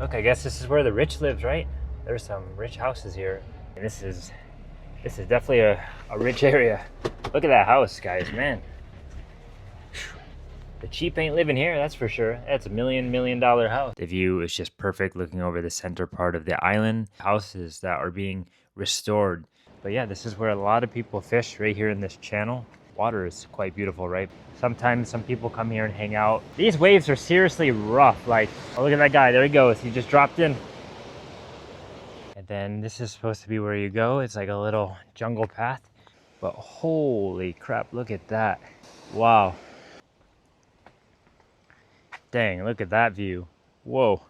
Look, I guess this is where the rich lives, right? There's some rich houses here. And this is definitely a rich area. Look at that house, guys, man. The cheap ain't living here, that's for sure. That's $1 million house. The view is just perfect, looking over the center part of the island. Houses that are being restored. But yeah, this is where a lot of people fish, right here in this channel. Water is quite beautiful, right? Sometimes some people come here and hang out. These waves are seriously rough. Like, oh, look at that guy, there he goes. He just dropped in. And then this is supposed to be where you go. It's like a little jungle path. But holy crap, look at that. Wow. Dang, look at that view. Whoa.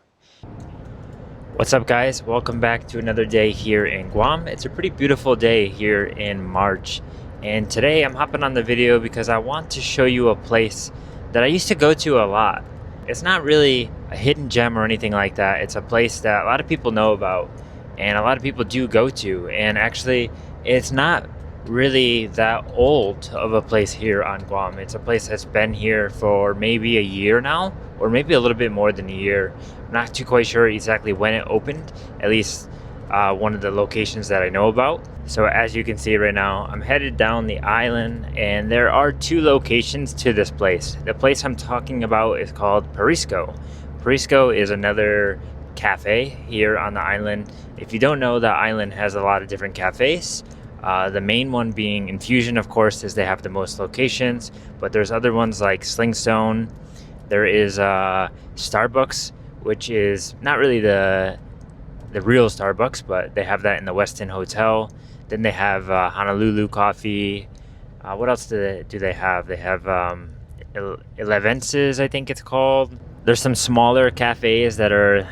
What's up, guys? Welcome back to another day here in Guam. It's a pretty beautiful day here in March. And today I'm hopping on the video because I want to show you a place that I used to go to a lot. It's not really a hidden gem or anything like that. It's a place that a lot of people know about and a lot of people do go to. And actually, it's not really that old of a place here on Guam. It's a place that's been here for maybe a year now, or maybe a little bit more than a year. I'm not too quite sure exactly when it opened, at least one of the locations that I know about. So as you can see right now, I'm headed down the island, and there are two locations to this place. The place I'm talking about is called Parisco. Parisco is another cafe here on the island. If you don't know, the island has a lot of different cafes. The main one being Infusion, of course, is they have the most locations, but there's other ones like Slingstone. There is Starbucks, which is not really the real Starbucks, but they have that in the Westin Hotel. Then they have Honolulu Coffee. What else do they have? They have Elevenses, I think it's called. There's some smaller cafes that are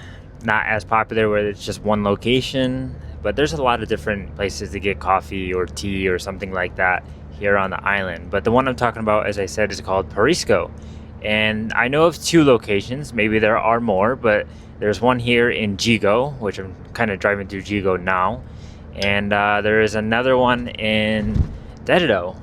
not as popular where it's just one location. But there's a lot of different places to get coffee or tea or something like that here on the island. But the one I'm talking about, as I said, is called Parisco. And I know of two locations. Maybe there are more, but there's one here in Jigo, which I'm kind of driving through Jigo now. And there is another one in Dedido,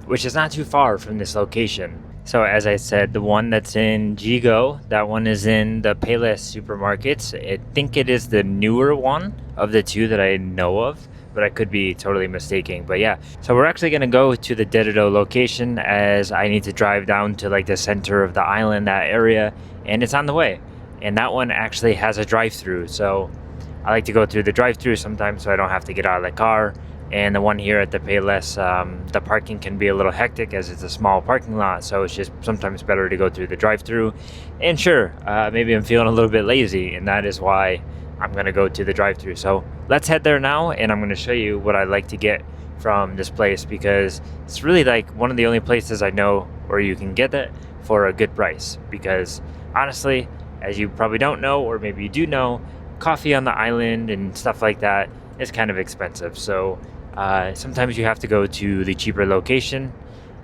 which is not too far from this location. So as I said, the one that's in Jigo, that one is in the Payless supermarkets. I think it is the newer one of the two that I know of, but I could be totally mistaken. But yeah, so we're actually going to go to the Dedido location, as I need to drive down to like the center of the island, that area, and it's on the way. And that one actually has a drive-through, so I like to go through the drive-through sometimes so I don't have to get out of the car. And the one here at the Payless, the parking can be a little hectic as it's a small parking lot, so it's just sometimes better to go through the drive-through. And sure, maybe I'm feeling a little bit lazy, and that is why I'm going to go to the drive-through. So let's head there now, and I'm going to show you what I like to get from this place, because it's really like one of the only places I know where you can get it for a good price. Because honestly, as you probably don't know, or maybe you do know, coffee on the island and stuff like that is kind of expensive. So sometimes you have to go to the cheaper location,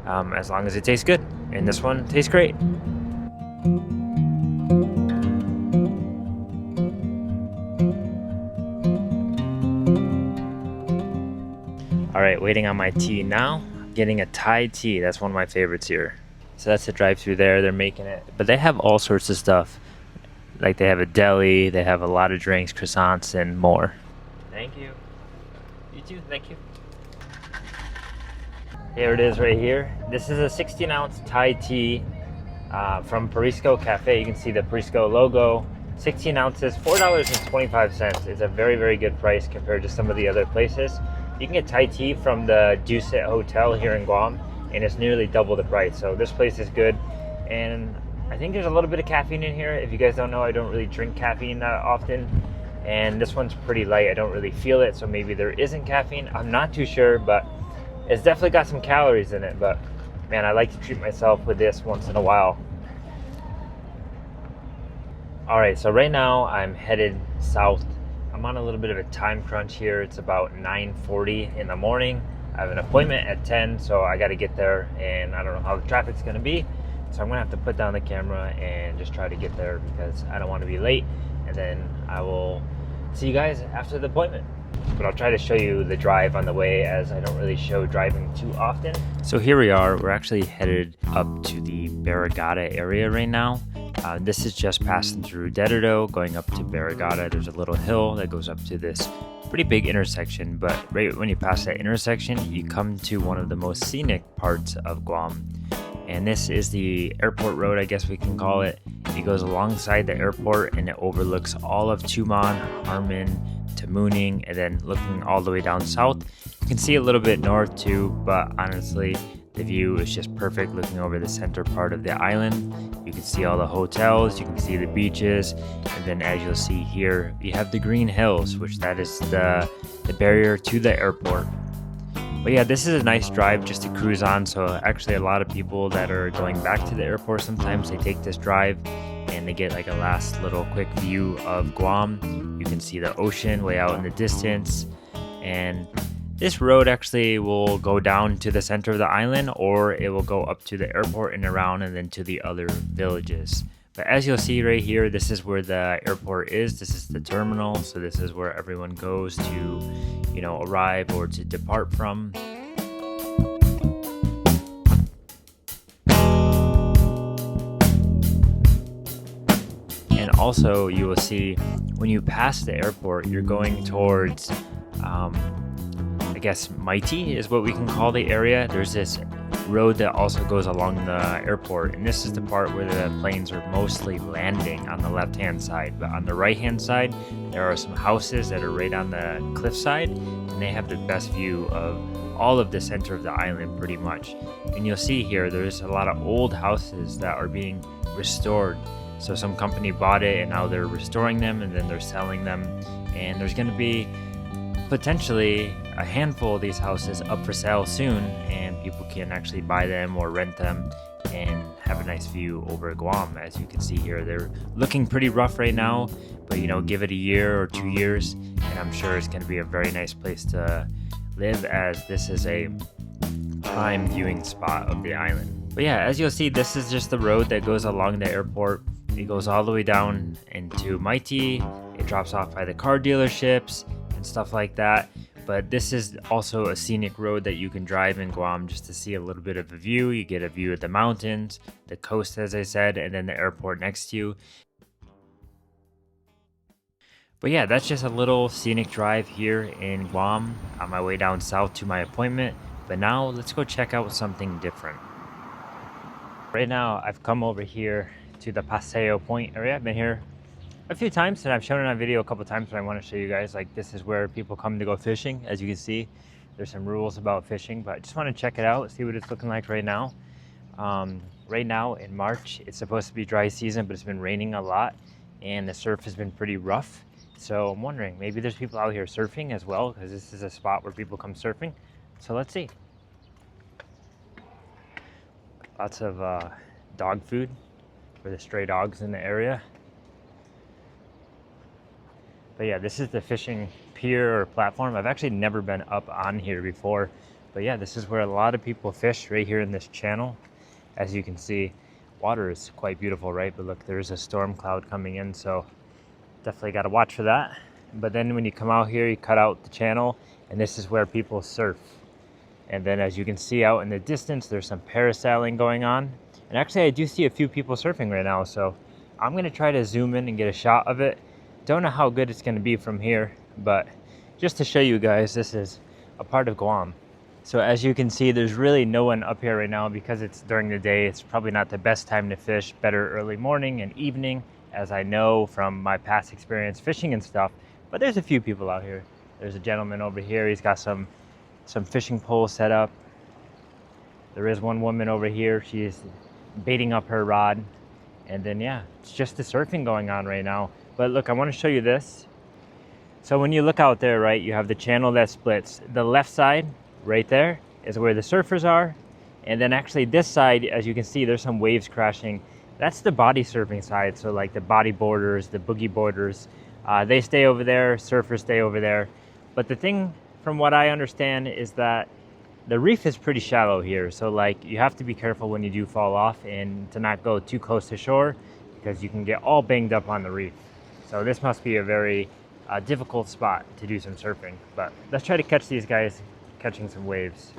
as long as it tastes good. And this one tastes great. All right, waiting on my tea now. Getting a Thai tea. That's one of my favorites here. So that's the drive-through there. They're making it. But they have all sorts of stuff. Like they have a deli, they have a lot of drinks, croissants, and more. Thank you. You too, thank you. Here it is right here. This is a 16-ounce Thai tea from Parisco Cafe. You can see the Parisco logo. 16 ounces, $4.25. It's a very, very good price compared to some of the other places. You can get Thai tea from the Dusit Hotel here in Guam, and it's nearly double the price. So this place is good. And I think there's a little bit of caffeine in here. If you guys don't know, I don't really drink caffeine that often. And this one's pretty light. I don't really feel it, so maybe there isn't caffeine. I'm not too sure, but it's definitely got some calories in it. But man, I like to treat myself with this once in a while. All right, so right now I'm headed south. I'm on a little bit of a time crunch here. It's about 9:40 in the morning. I have an appointment at 10, so I got to get there, and I don't know how the traffic's going to be. So I'm going to have to put down the camera and just try to get there because I don't want to be late. And then I will see you guys after the appointment. But I'll try to show you the drive on the way, as I don't really show driving too often. So here we are. We're actually headed up to the Barragata area right now. This is just passing through Dededo, going up to Barrigada. There's a little hill that goes up to this pretty big intersection, but right when you pass that intersection, you come to one of the most scenic parts of Guam. And this is the airport road, I guess we can call it. It goes alongside the airport and it overlooks all of Tumon, Harmon, Tamuning, and then looking all the way down south. You can see a little bit north too, but honestly, the view is just perfect looking over the center part of the island. You can see all the hotels, you can see the beaches, and then as you'll see here, you have the green hills, which that is the barrier to the airport. But yeah, this is a nice drive just to cruise on. So actually a lot of people that are going back to the airport, sometimes they take this drive and they get like a last little quick view of Guam. You can see the ocean way out in the distance, and this road actually will go down to the center of the island, or it will go up to the airport and around and then to the other villages. But as you'll see right here, this is where the airport is. This is the terminal. So this is where everyone goes to, arrive or to depart from. And also you will see when you pass the airport, you're going towards, I guess Mighty is what we can call the area. There's this road that also goes along the airport, and this is the part where the planes are mostly landing on the left hand side. But on the right hand side, there are some houses that are right on the cliffside, and they have the best view of all of the center of the island pretty much. And you'll see here there's a lot of old houses that are being restored. So some company bought it and now they're restoring them and then they're selling them, and there's going to be potentially a handful of these houses up for sale soon, and people can actually buy them or rent them and have a nice view over Guam. As you can see here, they're looking pretty rough right now, but give it a year or 2 years and I'm sure it's going to be a very nice place to live, as this is a prime viewing spot of the island. But yeah, as you'll see, this is just the road that goes along the airport. It goes all the way down into Mighty. It drops off by the car dealerships and stuff like that. But this is also a scenic road that you can drive in Guam just to see a little bit of a view. You get a view of the mountains, the coast, as I said, and then the airport next to you. But yeah, that's just a little scenic drive here in Guam on my way down south to my appointment. But now let's go check out something different. Right now, I've come over here to the Paseo point area. I've been here a few times and I've shown it on video a couple times, but I want to show you guys, like, this is where people come to go fishing. As you can see, there's some rules about fishing, but I just want to check it out, see what it's looking like right now. Right now in March, it's supposed to be dry season, but it's been raining a lot and the surf has been pretty rough. So I'm wondering, maybe there's people out here surfing as well, because this is a spot where people come surfing. So let's see. Lots of dog food for the stray dogs in the area. But yeah, this is the fishing pier or platform. I've actually never been up on here before. But yeah, this is where a lot of people fish, right here in this channel. As you can see, water is quite beautiful, right? But look, there's a storm cloud coming in, so definitely got to watch for that. But then when you come out here, you cut out the channel, and this is where people surf. And then as you can see out in the distance, there's some parasailing going on. And actually, I do see a few people surfing right now, so I'm going to try to zoom in and get a shot of it. Don't know how good it's going to be from here, but just to show you guys, this is a part of Guam. So as you can see, there's really no one up here right now because it's during the day. It's probably not the best time to fish. Better early morning and evening, as I know from my past experience fishing and stuff. But there's a few people out here. There's a gentleman over here. He's got some fishing poles set up. There is one woman over here. She's baiting up her rod. And then yeah, it's just the surfing going on right now. But look, I want to show you this. So when you look out there, right, you have the channel that splits. The left side right there is where the surfers are. And then actually this side, as you can see, there's some waves crashing. That's the body surfing side. So like the body boarders, the boogie boarders, they stay over there, surfers stay over there. But the thing, from what I understand, is that the reef is pretty shallow here. So like you have to be careful when you do fall off and to not go too close to shore, because you can get all banged up on the reef. So this must be a very difficult spot to do some surfing. But let's try to catch these guys catching some waves.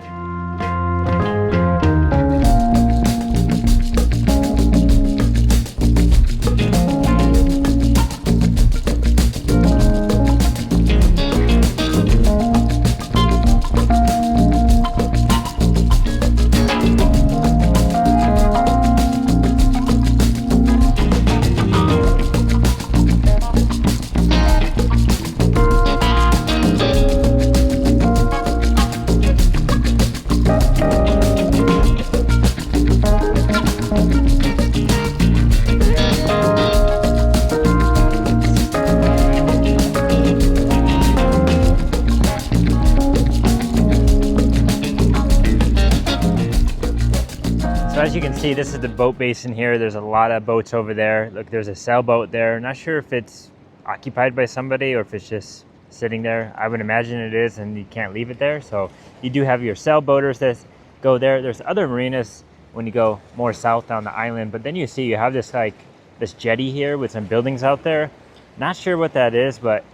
see, this is the boat basin here. There's a lot of boats over there. Look, there's a sailboat there. Not sure if it's occupied by somebody or if it's just sitting there. I would imagine it is, and you can't leave it there. So you do have your sailboaters that go there. There's other marinas when you go more south down the island, but then you see you have this like this jetty here with some buildings out there. Not sure what that is, but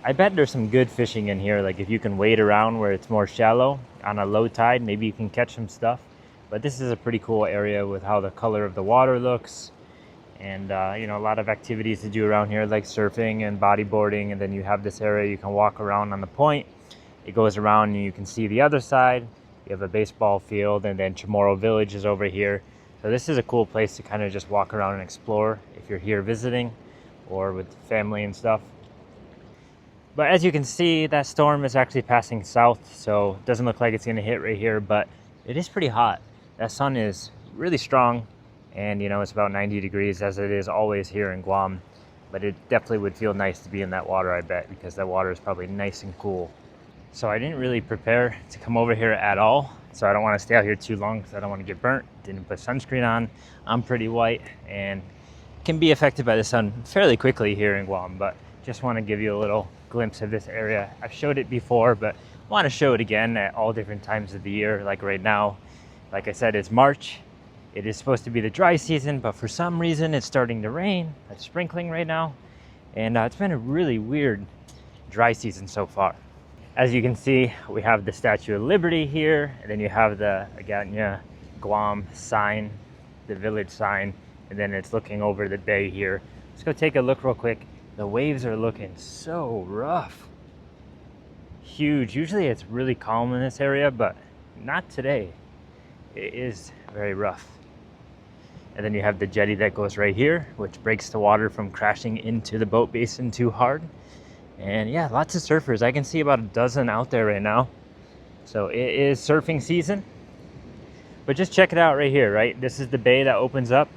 I bet there's some good fishing in here. Like if you can wade around where it's more shallow on a low tide, maybe you can catch some stuff. But this is a pretty cool area with how the color of the water looks, and you know, a lot of activities to do around here like surfing and bodyboarding. And then you have this area you can walk around on the point. It goes around and you can see the other side. You have a baseball field, and then Chamorro Village is over here. So this is a cool place to kind of just walk around and explore if you're here visiting or with family and stuff. But as you can see, that storm is actually passing south, so it doesn't look like it's going to hit right here, but it is pretty hot. That sun is really strong, and you know, it's about 90 degrees as it is always here in Guam. But it definitely would feel nice to be in that water, I bet, because that water is probably nice and cool. So I didn't really prepare to come over here at all, so I don't want to stay out here too long because I don't want to get burnt. Didn't put sunscreen on. I'm pretty white and can be affected by the sun fairly quickly here in Guam, but just want to give you a little glimpse of this area. I've showed it before, but want to show it again at all different times of the year. Like right now, like I said, it's March. It is supposed to be the dry season, but for some reason it's starting to rain. It's sprinkling right now, and it's been a really weird dry season so far. As you can see, we have the Statue of Liberty here, and then you have the Aganya Guam sign, the village sign, and then it's looking over the bay here. Let's go take a look real quick. The waves are looking so rough. Huge. Usually it's really calm in this area, but not today. It is very rough. And then you have the jetty that goes right here, which breaks the water from crashing into the boat basin too hard. And yeah, lots of surfers. I can see about a dozen out there right now. So it is surfing season. But just check it out right here, right? This is the bay that opens up.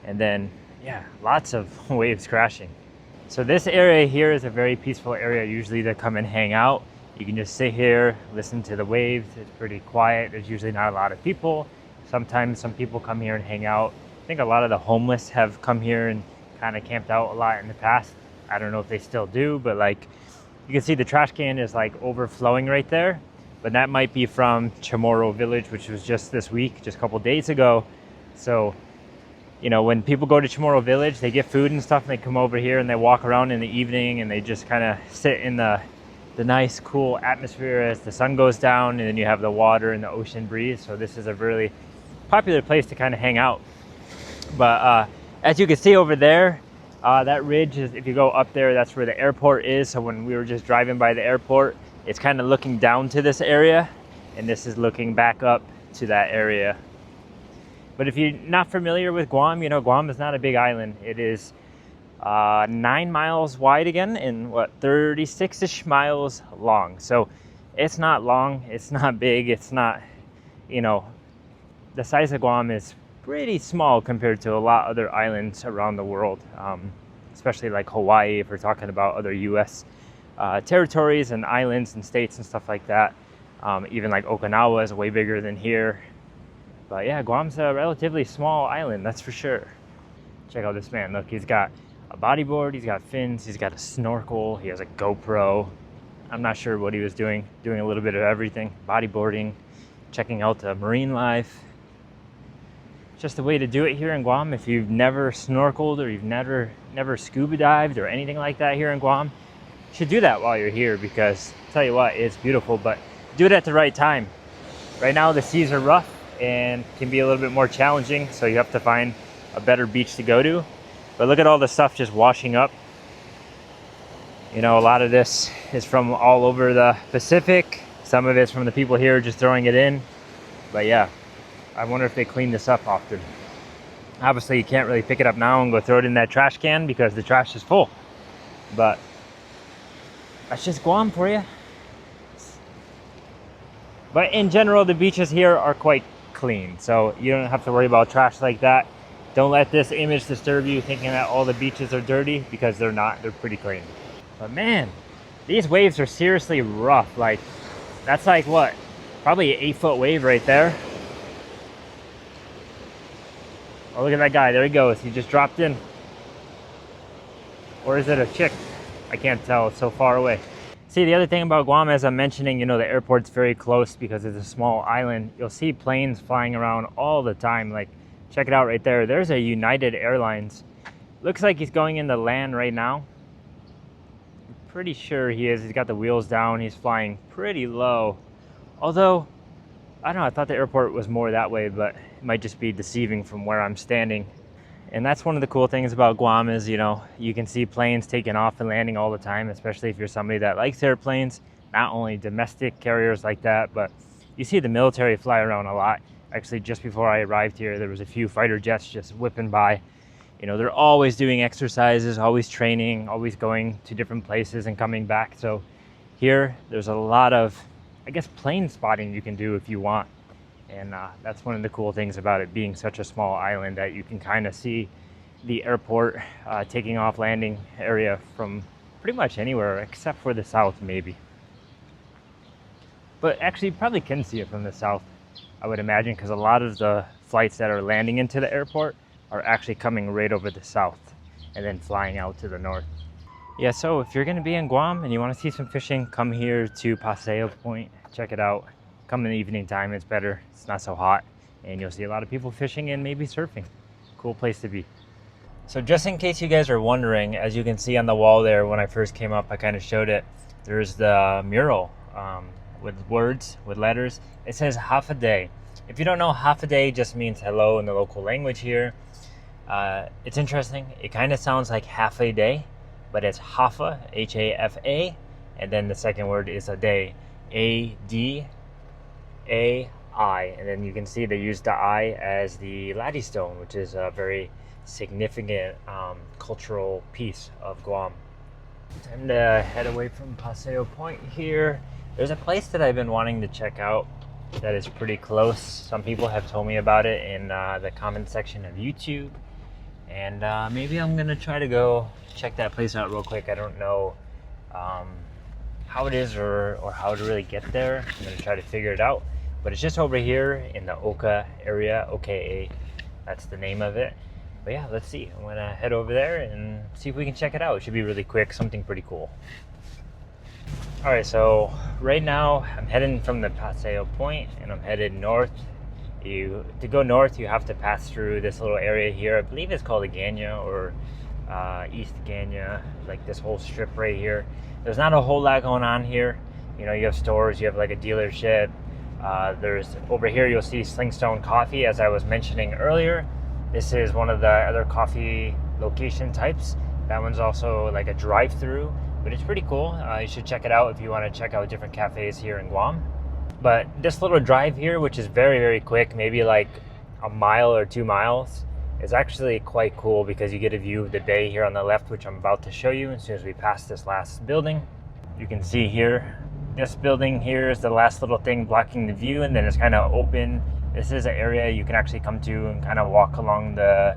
And then, yeah, lots of waves crashing. So this area here is a very peaceful area usually to come and hang out. You can just sit here, listen to the waves. It's pretty quiet. There's usually not a lot of people. Sometimes some people come here and hang out. I think a lot of the homeless have come here and kind of camped out a lot in the past. I don't know if they still do, but like you can see the trash can is like overflowing right there. But that might be from Chamorro Village, which was just this week, just a couple days ago. So, you know, when people go to Chamorro Village, they get food and stuff, and they come over here and they walk around in the evening and they just kind of sit in the nice, cool atmosphere as the sun goes down, and then you have the water and the ocean breeze. So this is a really popular place to kind of hang out. But as you can see over there, that ridge is, if you go up there, that's where the airport is. So when we were just driving by the airport, it's kind of looking down to this area, and this is looking back up to that area. But if you're not familiar with Guam, you know, Guam is not a big island. It is 9 miles wide again, and what, 36-ish miles long. So it's not long, it's not big, it's not, you know, the size of Guam is pretty small compared to a lot of other islands around the world, especially like Hawaii, if we're talking about other U.S. Territories and islands and states and stuff like that. Even like Okinawa is way bigger than here. But yeah, Guam's a relatively small island, that's for sure. Check out this man. Look, he's got a bodyboard, he's got fins, he's got a snorkel, he has a GoPro. I'm not sure what he was doing a little bit of everything. Bodyboarding, checking out the marine life. Just the way to do it here in Guam. If you've never snorkeled or you've never scuba dived or anything like that here in Guam, you should do that while you're here, because I'll tell you what, it's beautiful, but do it at the right time. Right now the seas are rough and can be a little bit more challenging, so you have to find a better beach to go to. But look at all the stuff just washing up. You know, a lot of this is from all over the Pacific. Some of it's from the people here just throwing it in. But yeah, I wonder if they clean this up often. Obviously, you can't really pick it up now and go throw it in that trash can because the trash is full. But that's just Guam for you. But in general, the beaches here are quite clean, so you don't have to worry about trash like that. Don't let this image disturb you thinking that all the beaches are dirty, because they're not. They're pretty clean. But man, these waves are seriously rough. Like, that's like what? Probably an 8-foot wave right there. Oh, look at that guy. There he goes. He just dropped in. Or is it a chick? I can't tell. It's so far away. See, the other thing about Guam, as I'm mentioning, you know, the airport's very close because it's a small island. You'll see planes flying around all the time. Like, check it out right there. There's a United Airlines. Looks like he's going into land right now. I'm pretty sure he is. He's got the wheels down. He's flying pretty low. Although, I don't know, I thought the airport was more that way, but it might just be deceiving from where I'm standing. And that's one of the cool things about Guam is, you know, you can see planes taking off and landing all the time, especially if you're somebody that likes airplanes. Not only domestic carriers like that, but you see the military fly around a lot. Actually, just before I arrived here, there was a few fighter jets just whipping by. You know, they're always doing exercises, always training, always going to different places and coming back. So here, there's a lot of, I guess, plane spotting you can do if you want. And that's one of the cool things about it being such a small island, that you can kind of see the airport taking off landing area from pretty much anywhere except for the south maybe. But actually you probably can see it from the south, I would imagine, because a lot of the flights that are landing into the airport are actually coming right over the south and then flying out to the north. Yeah, so if you're going to be in Guam and you want to see some fishing, come here to Paseo Point, check it out. Come in the evening time, it's better, it's not so hot, and you'll see a lot of people fishing and maybe surfing. Cool place to be. So just in case you guys are wondering, as you can see on the wall there, when I first came up, I kind of showed it. There's the mural with words, with letters. It says half a day. If you don't know, half a day just means hello in the local language here. It's interesting. It kind of sounds like half a day, but it's hafa, H-A-F-A, and then the second word is a day, A-D-A-I, and then you can see they use the I as the latte stone, which is a very significant cultural piece of Guam. Time to head away from Paseo Point here. There's a place that I've been wanting to check out that is pretty close. Some people have told me about it in the comment section of YouTube, and maybe I'm gonna try to go check that place out real quick. I don't know how it is or how to really get there. I'm gonna try to figure it out, but it's just over here in the Oka area, OKA, that's the name of it. But yeah, let's see. I'm gonna head over there and see if we can check it out. It should be really quick, something pretty cool. All right, so right now I'm heading from the Paseo Point and I'm headed north. To go north, you have to pass through this little area here. I believe it's called Agana or East Agana, like this whole strip right here. There's not a whole lot going on here. You know, you have stores, you have like a dealership. There's over here, you'll see Slingstone Coffee, as I was mentioning earlier. This is one of the other coffee location types. That one's also like a drive-through, but it's pretty cool. You should check it out if you want to check out different cafes here in Guam. But this little drive here, which is very, very quick, maybe like a mile or 2 miles, is actually quite cool because you get a view of the bay here on the left, which I'm about to show you as soon as we pass this last building. You can see here, this building here is the last little thing blocking the view, and then it's kind of open. This is an area you can actually come to and kind of walk along the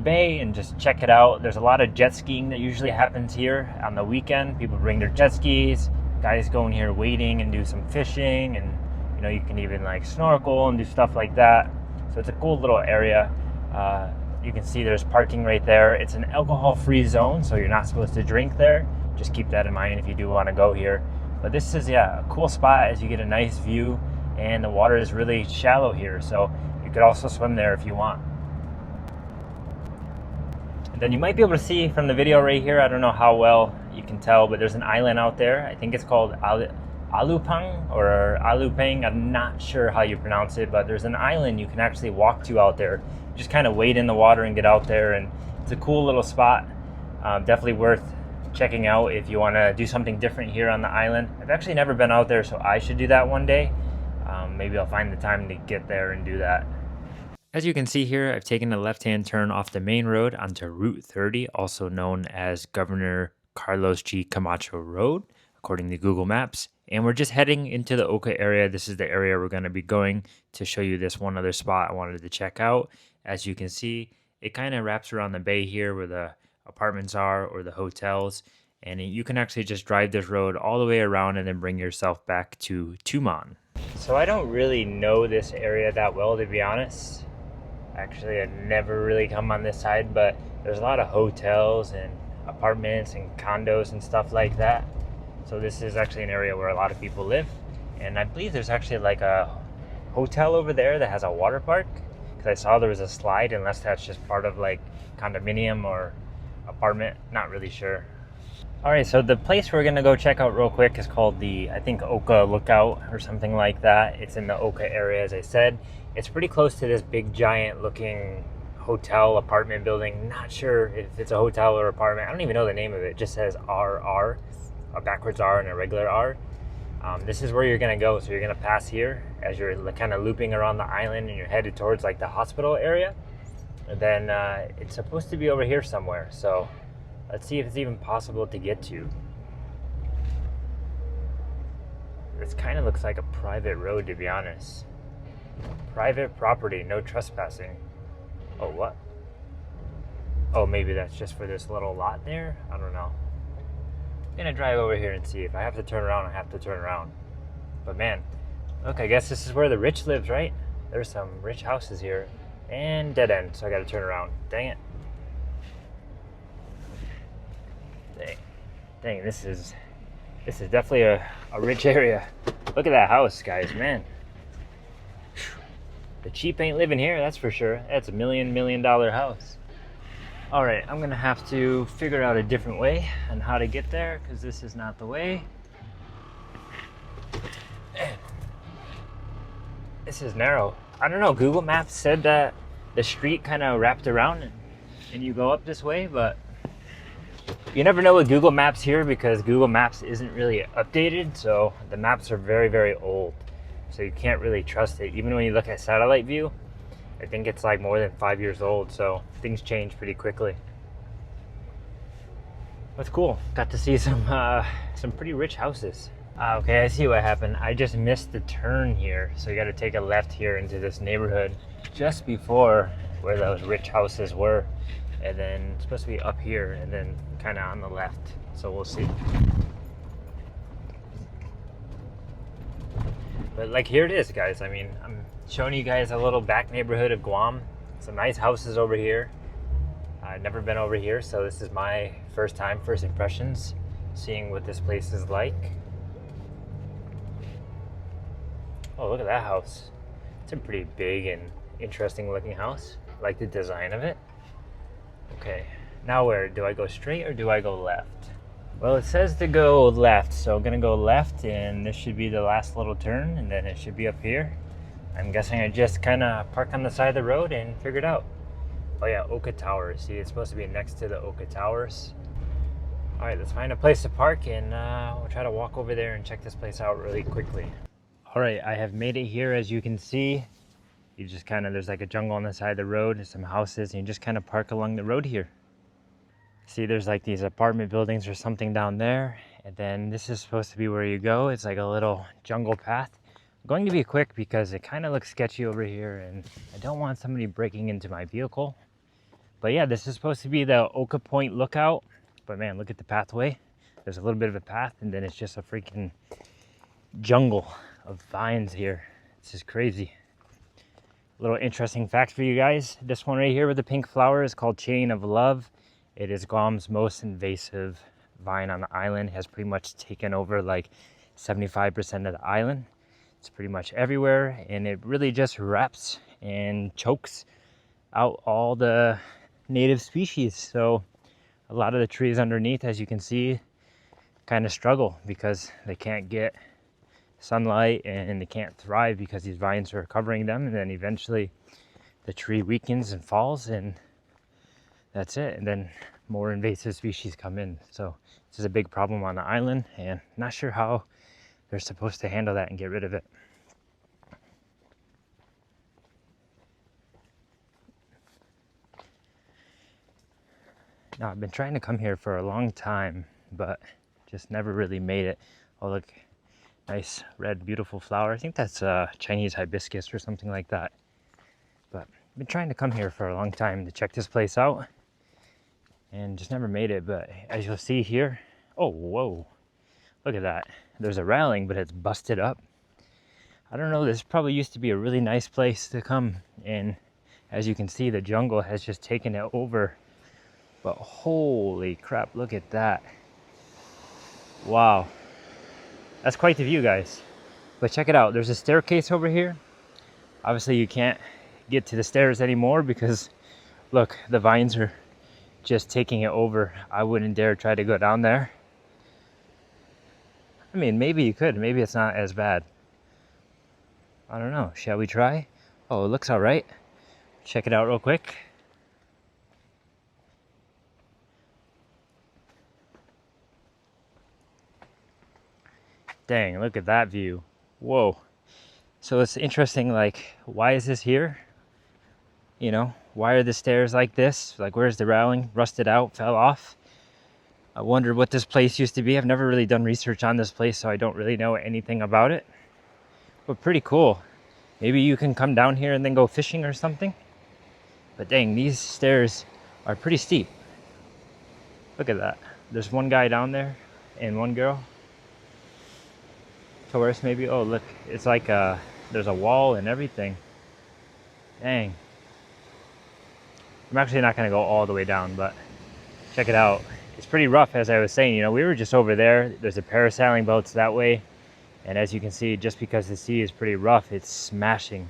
bay and just check it out. There's a lot of jet skiing that usually happens here on the weekend. People bring their jet skis. Guys go in here wading and do some fishing, and you know, you can even like snorkel and do stuff like that. So it's a cool little area. You can see there's parking right there. It's an alcohol-free zone, so you're not supposed to drink there. Just keep that in mind if you do want to go here. But this is, yeah, a cool spot as you get a nice view, and the water is really shallow here, so you could also swim there if you want. And then you might be able to see from the video right here, I don't know how well you can tell, but there's an island out there. I think it's called Alupang or Alupang. I'm not sure how you pronounce it, but there's an island you can actually walk to out there. Just kind of wade in the water and get out there, and it's a cool little spot. Definitely worth checking out if you want to do something different here on the island. I've actually never been out there, so I should do that one day. Maybe I'll find the time to get there and do that. As you can see here, I've taken a left-hand turn off the main road onto Route 30, also known as Governor Carlos G. Camacho Road, according to Google Maps. And we're just heading into the Oka area. This is the area we're going to be going to show you this one other spot I wanted to check out. As you can see, it kind of wraps around the bay here where the apartments are or the hotels. And you can actually just drive this road all the way around and then bring yourself back to Tumon. So I don't really know this area that well, to be honest. Actually, I never really come on this side, but there's a lot of hotels and apartments and condos and stuff like that. So this is actually an area where a lot of people live. And I believe there's actually like a hotel over there that has a water park, because I saw there was a slide, unless that's just part of like condominium or apartment, not really sure. All right, so the place we're gonna go check out real quick is called the, I think, Oka Lookout or something like that. It's in the Oka area, as I said. It's pretty close to this big giant looking hotel apartment building. Not sure if it's a hotel or apartment. I don't even know the name of it. It just says RR, a backwards R and a regular R. This is where you're gonna go. So you're gonna pass here as you're kind of looping around the island and you're headed towards like the hospital area. And then it's supposed to be over here somewhere. So let's see if it's even possible to get to. This kind of looks like a private road, to be honest. Private property, no trespassing. Oh, what? Oh, maybe that's just for this little lot there? I don't know. I'm gonna drive over here and see. If I have to turn around, I have to turn around. But man, look, I guess this is where the rich lives, right? There's some rich houses here. And dead end, so I gotta turn around. Dang it. Dang, this is definitely a rich area. Look at that house, guys, man. The cheap ain't living here, that's for sure. That's $1 million house. All right, I'm gonna have to figure out a different way on how to get there, because this is not the way. This is narrow. I don't know, Google Maps said that the street kind of wrapped around and you go up this way, but you never know with Google Maps here, because Google Maps isn't really updated, so the maps are very, very old. So you can't really trust it. Even when you look at satellite view, I think it's like more than 5 years old, so things change pretty quickly. That's cool. Got to see some pretty rich houses. Okay, I see what happened. I just missed the turn here, so you got to take a left here into this neighborhood just before where those rich houses were, and then it's supposed to be up here and then kind of on the left. So we'll see. But like, here it is, guys. I mean, I'm showing you guys a little back neighborhood of Guam. Some nice houses over here. I've never been over here, so this is my first impressions, seeing what this place is like. Oh, look at that house. It's a pretty big and interesting looking house. I like the design of it. Okay, now where? Do I go straight or do I go left? Well, it says to go left, so I'm gonna go left, and this should be the last little turn, and then it should be up here. I'm guessing I just kind of park on the side of the road and figure it out. Oh yeah, Oka Towers. See, it's supposed to be next to the Oka Towers. All right, let's find a place to park, and we'll try to walk over there and check this place out really quickly. All right, I have made it here. As you can see, you just kind of, there's like a jungle on the side of the road, there's some houses, and you just kind of park along the road here. See, there's like these apartment buildings or something down there, and then this is supposed to be where you go. It's like a little jungle path. I'm going to be quick because it kind of looks sketchy over here, and I don't want somebody breaking into my vehicle. But yeah, this is supposed to be the Oka Point Lookout. But man, look at the pathway. There's a little bit of a path, and then it's just a freaking jungle of vines here. It's just crazy. Little interesting fact for you guys. This one right here with the pink flower is called Chain of Love. It is Guam's most invasive vine on the island. It has pretty much taken over like 75% of the island. It's pretty much everywhere, and it really just wraps and chokes out all the native species. So a lot of the trees underneath, as you can see, kind of struggle because they can't get sunlight and they can't thrive because these vines are covering them, and then eventually the tree weakens and falls, and that's it. And then more invasive species come in. So this is a big problem on the island, and not sure how they're supposed to handle that and get rid of it. Now, I've been trying to come here for a long time, but just never really made it. Oh, look, nice red, beautiful flower. I think that's Chinese hibiscus or something like that. But I've been trying to come here for a long time to check this place out, and just never made it. But as you'll see here, oh, whoa, look at that. There's a railing, but it's busted up. I don't know, this probably used to be a really nice place to come and As you can see, the jungle has just taken it over. But holy crap, look at that. Wow. That's quite the view, guys. But check it out. There's a staircase over here. Obviously, you can't get to the stairs anymore because, look, the vines are just taking it over. I wouldn't dare try to go down there. I mean, maybe you could. Maybe it's not as bad. I don't know. Shall we try? Oh, it looks all right. Check it out real quick. Dang, look at that view. Whoa. So it's interesting, like, why is this here? You know, why are the stairs like this? Like, where's the railing? Rusted out, fell off. I wonder what this place used to be. I've never really done research on this place, so I don't really know anything about it. But pretty cool. Maybe you can come down here and then go fishing or something. But dang, these stairs are pretty steep. Look at that. There's one guy down there and one girl. Tourist maybe. Oh, look, it's like there's a wall and everything. Dang. I'm actually not gonna go all the way down, but check it out. It's pretty rough, as I was saying. You know, we were just over there. There's a parasailing boats that way, and as you can see, just because the sea is pretty rough, it's smashing.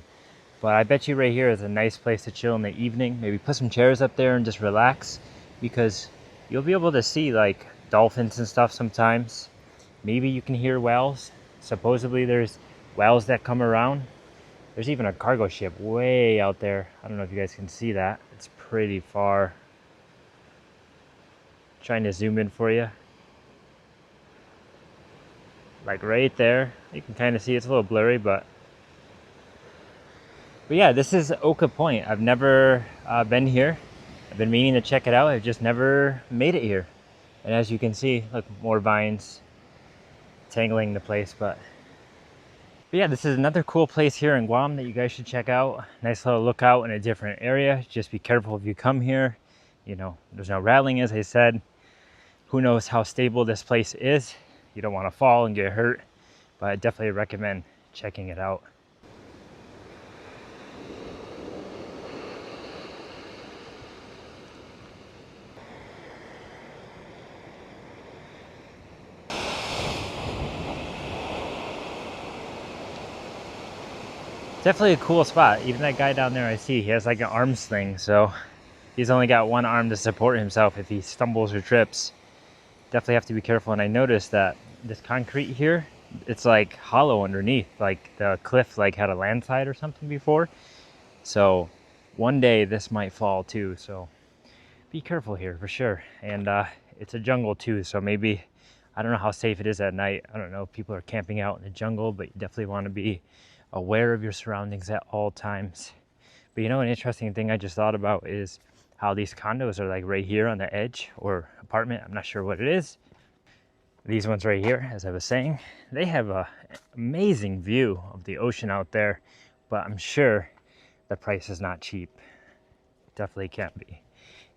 But I bet you right here is a nice place to chill in the evening. Maybe put some chairs up there and just relax, because you'll be able to see like dolphins and stuff sometimes. Maybe you can hear whales. Supposedly there's whales that come around. There's even a cargo ship way out there. I don't know if you guys can see that. It's pretty far. Trying to zoom in for you. Like right there. You can kind of see it's a little blurry, but yeah, this is Oka Point. I've never been here. I've been meaning to check it out. I've just never made it here. And as you can see, look, more vines tangling the place, but yeah, this is another cool place here in Guam that you guys should check out. Nice little lookout in a different area. Just be careful if you come here. You know, there's no rattling, as I said. Who knows how stable this place is. You don't want to fall and get hurt, but I definitely recommend checking it out. Definitely a cool spot. Even that guy down there I see, he has like an arm sling, so he's only got one arm to support himself if he stumbles or trips. Definitely have to be careful. And I noticed that this concrete here, it's like hollow underneath, like the cliff like had a landslide or something before. So one day this might fall too, so be careful here for sure. And it's a jungle too, so maybe, I don't know how safe it is at night. I don't know if people are camping out in the jungle, but you definitely want to be aware of your surroundings at all times. But you know, an interesting thing I just thought about is how these condos are like right here on the edge, or apartment, I'm not sure what it is. These ones right here, as I was saying, they have a amazing view of the ocean out there, but I'm sure the price is not cheap. Definitely can't be.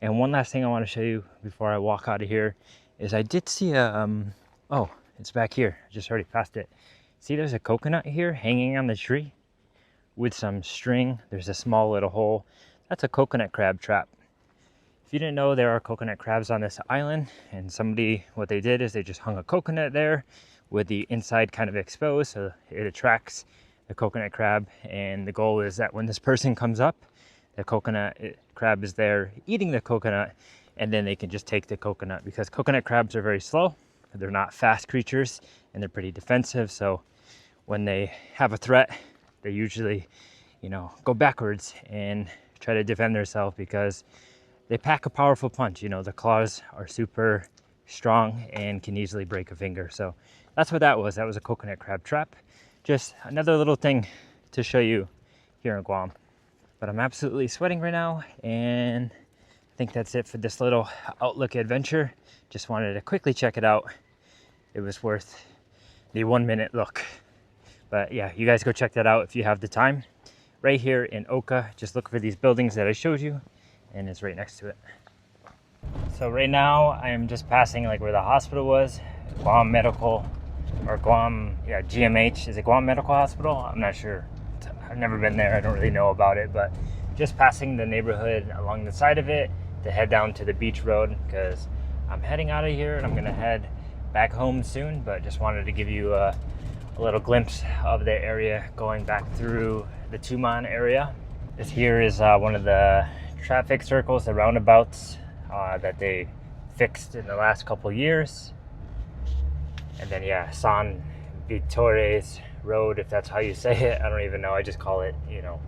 And one last thing I want to show you before I walk out of here is I did see a oh, it's back here. I just already passed it. See, there's a coconut here hanging on the tree with some string. There's a small little hole. That's a coconut crab trap. If you didn't know, there are coconut crabs on this island, and somebody, what they did is they just hung a coconut there with the inside kind of exposed, so it attracts the coconut crab. And the goal is that when this person comes up, the coconut crab is there eating the coconut, and then they can just take the coconut, because coconut crabs are very slow. They're not fast creatures, and they're pretty defensive. So when they have a threat, they usually, you know, go backwards and try to defend themselves, because they pack a powerful punch. You know, the claws are super strong and can easily break a finger. So that's what that was. That was a coconut crab trap. Just another little thing to show you here in Guam. But I'm absolutely sweating right now, and I think that's it for this little outlook adventure. Just wanted to quickly check it out. It was worth the 1 minute look. But yeah, you guys go check that out if you have the time. Right here in Oka, just look for these buildings that I showed you, and it's right next to it. So right now I am just passing like where the hospital was, Guam Medical, or Guam, yeah, GMH. Is it Guam Medical Hospital? I'm not sure. I've never been there. I don't really know about it, but just passing the neighborhood along the side of it to head down to the beach road, because I'm heading out of here and I'm gonna head back home soon. But just wanted to give you a little glimpse of the area going back through the Tumon area. This here is one of the traffic circles, the roundabouts that they fixed in the last couple years. And then yeah, San Vitores Road, if that's how you say it. I don't even know. I just call it, you know,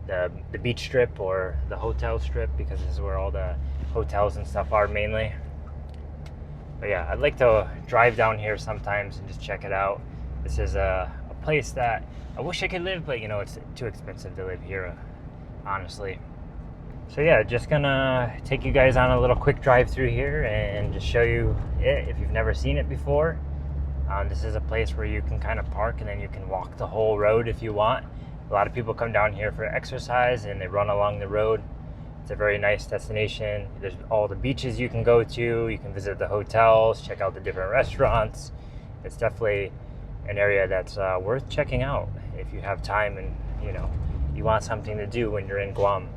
the beach strip or the hotel strip, because this is where all the hotels and stuff are mainly. But yeah, I'd like to drive down here sometimes and just check it out. This is a place that I wish I could live, but you know, it's too expensive to live here, honestly. So yeah, just gonna take you guys on a little quick drive through here and just show you it if you've never seen it before. This is a place where you can kind of park and then you can walk the whole road if you want. A lot of people come down here for exercise and they run along the road. It's a very nice destination. There's all the beaches you can go to. You can visit the hotels, check out the different restaurants. It's definitely an area that's worth checking out if you have time and, you know, you want something to do when you're in Guam.